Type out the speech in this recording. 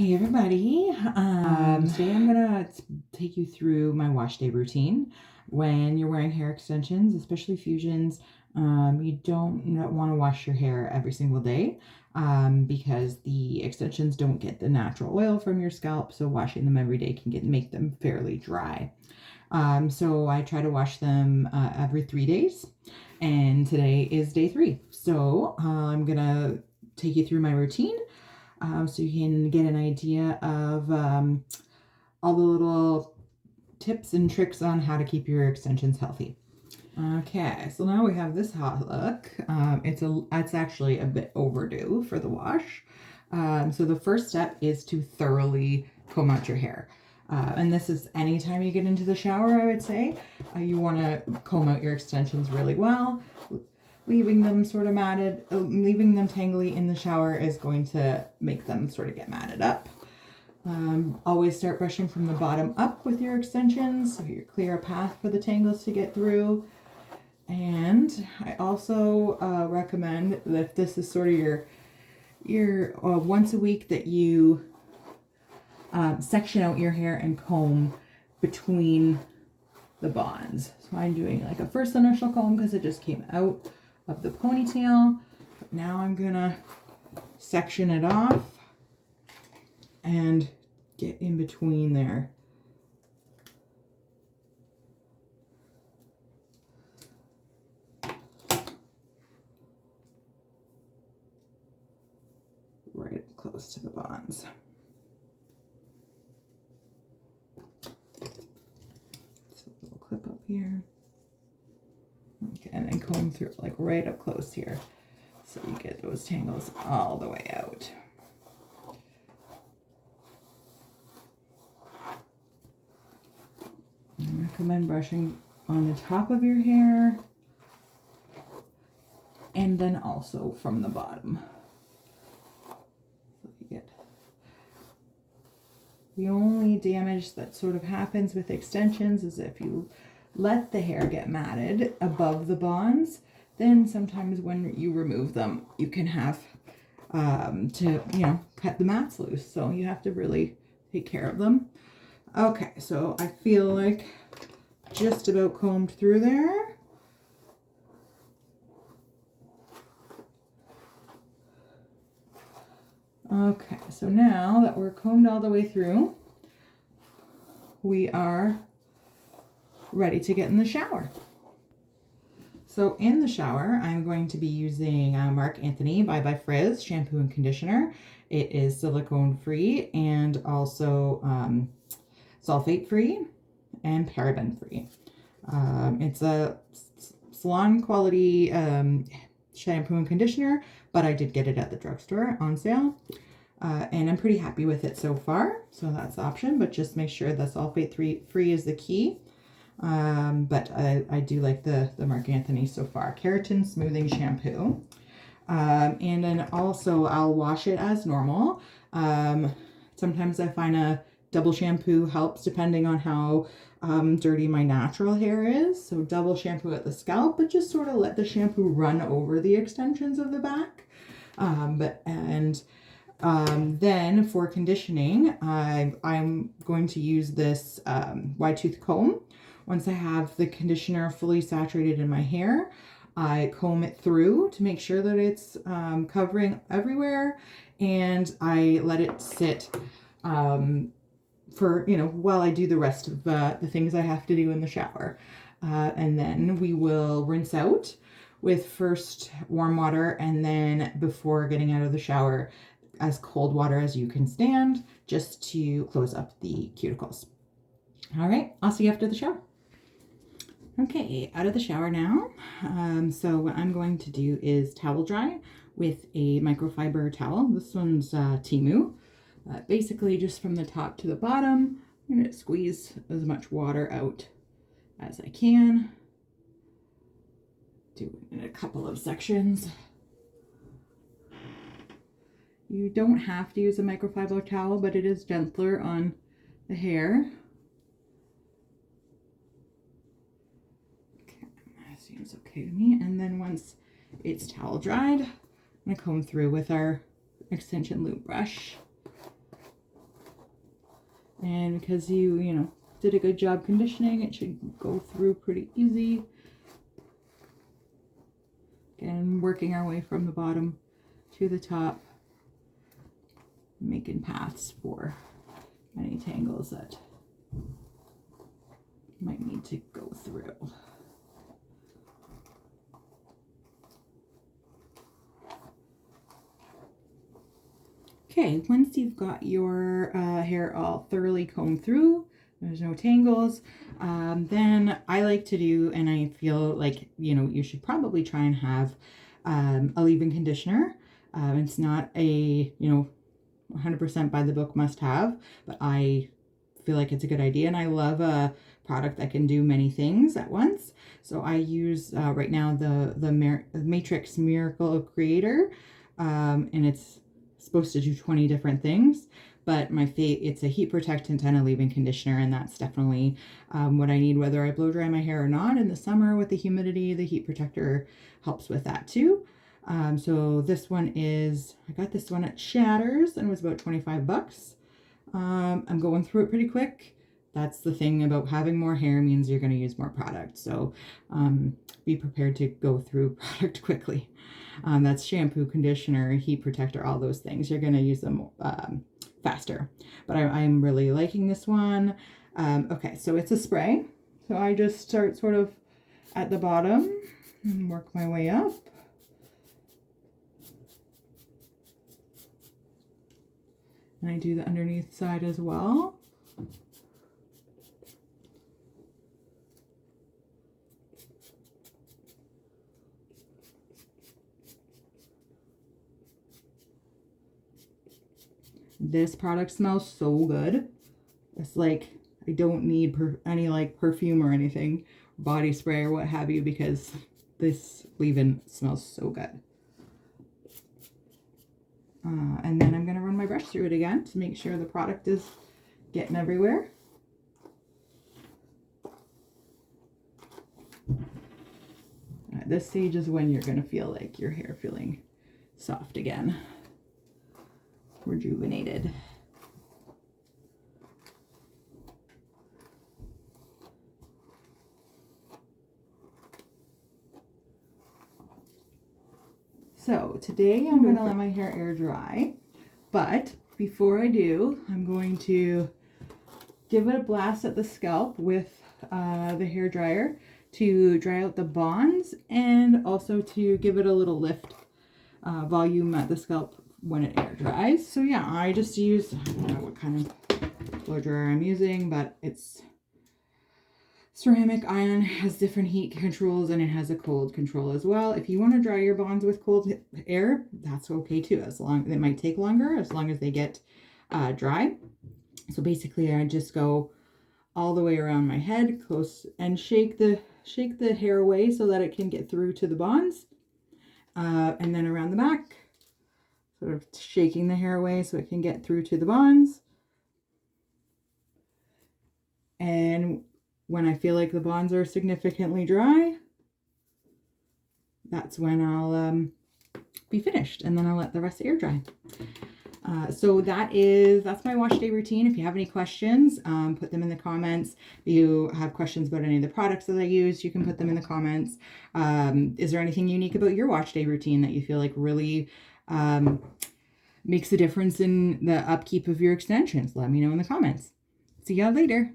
Hey everybody, today I'm gonna take you through my wash day routine. When you're wearing hair extensions, especially fusions, you don't want to wash your hair every single day because the extensions don't get the natural oil from your scalp, so washing them every day can make them fairly dry. So I try to wash them every 3 days, and today is day 3. So I'm gonna take you through my routine so you can get an idea of all the little tips and tricks on how to keep your extensions healthy. Okay, so now we have this hot look. It's actually a bit overdue for the wash. So the first step is to thoroughly comb out your hair. And this is anytime you get into the shower, I would say. You want to comb out your extensions really well. Leaving them sort of matted, leaving them tangly in the shower is going to make them sort of get matted up. Always start brushing from the bottom up with your extensions so you clear a path for the tangles to get through. And I also recommend that if this is sort of your once a week that you section out your hair and comb between the bonds. So I'm doing like a first initial comb because it just came out of the ponytail. But now I'm gonna section it off and get in between there. Right close to the bonds. So a little clip up here. Okay, and then comb through like right up close here. So you get those tangles all the way out. I recommend brushing on the top of your hair and then also from the bottom. So you get the only damage that sort of happens with extensions is if you let the hair get matted above the bonds, then sometimes when you remove them, you can have to cut the mats loose. So you have to really take care of them. Okay, so I feel like just about combed through there. Okay, so now that we're combed all the way through, we are ready to get in the shower. So in the shower, I'm going to be using Marc Anthony by Frizz shampoo and conditioner. It is silicone free and also sulfate free and paraben free. It's a salon quality shampoo and conditioner, but I did get it at the drugstore on sale. And I'm pretty happy with it so far. So that's the option, but just make sure the sulfate free is the key. But I do like the Marc Anthony so far. Keratin Smoothing Shampoo. And then also I'll wash it as normal. Sometimes I find a double shampoo helps depending on how dirty my natural hair is. So double shampoo at the scalp, but just sort of let the shampoo run over the extensions of the back. Then for conditioning, I'm going to use this wide tooth comb. Once I have the conditioner fully saturated in my hair, I comb it through to make sure that it's covering everywhere, and I let it sit for, while I do the rest of the things I have to do in the shower. And then we will rinse out with first warm water, and then before getting out of the shower, as cold water as you can stand, just to close up the cuticles. All right, I'll see you after the shower. Okay, out of the shower now. So what I'm going to do is towel dry with a microfiber towel. This one's Temu. Basically just from the top to the bottom, I'm going to squeeze as much water out as I can. Do it in a couple of sections. You don't have to use a microfiber towel, but it is gentler on the hair. Okay, that seems okay to me. And then once it's towel dried, I'm going to comb through with our extension loop brush. And because you did a good job conditioning, it should go through pretty easy. Again, working our way from the bottom to the top, making paths for any tangles that might need to go through. Okay, once you've got your hair all thoroughly combed through, there's no tangles, then I like to do, and I feel like, you should probably try and have a leave-in conditioner. It's not a, 100% by the book must have, but I feel like it's a good idea, and I love a product that can do many things at once. So I use right now the Matrix Miracle Creator, and it's supposed to do 20 different things, but it's a heat protectant and a leave-in conditioner, and that's definitely what I need, whether I blow dry my hair or not. In the summer with the humidity, the heat protector helps with that too. So this one I got this one at Shatters and it was about 25 bucks. I'm going through it pretty quick. That's the thing about having more hair, means you're going to use more product. So be prepared to go through product quickly. That's shampoo, conditioner, heat protector, all those things. You're going to use them faster. But I'm really liking this one. Okay, so it's a spray. So I just start sort of at the bottom and work my way up. And I do the underneath side as well. This product smells so good. It's like I don't need any like perfume or anything, body spray or what have you, because this leave-in smells so good. And then I'm going to run my brush through it again to make sure the product is getting everywhere. At this stage is when you're going to feel like your hair feeling soft again, rejuvenated. So today I'm going to let my hair air dry, but before I do, I'm going to give it a blast at the scalp with the hair dryer to dry out the bonds, and also to give it a little lift volume at the scalp when it air dries. So yeah, I just use, I don't know what kind of blow dryer I'm using, but it's ceramic ion, has different heat controls, and it has a cold control as well. If you want to dry your bonds with cold air, that's okay too. It might take longer as long as they get dry. So basically I just go all the way around my head close and shake the hair away so that it can get through to the bonds, and then around the back, sort of shaking the hair away so it can get through to the bonds. And when I feel like the bonds are significantly dry, that's when I'll be finished, and then I'll let the rest air dry. So that's my wash day routine. If you have any questions, put them in the comments. If you have questions about any of the products that I use, you can put them in the comments. Is there anything unique about your wash day routine that you feel like really makes a difference in the upkeep of your extensions? Let me know in the comments. See y'all later.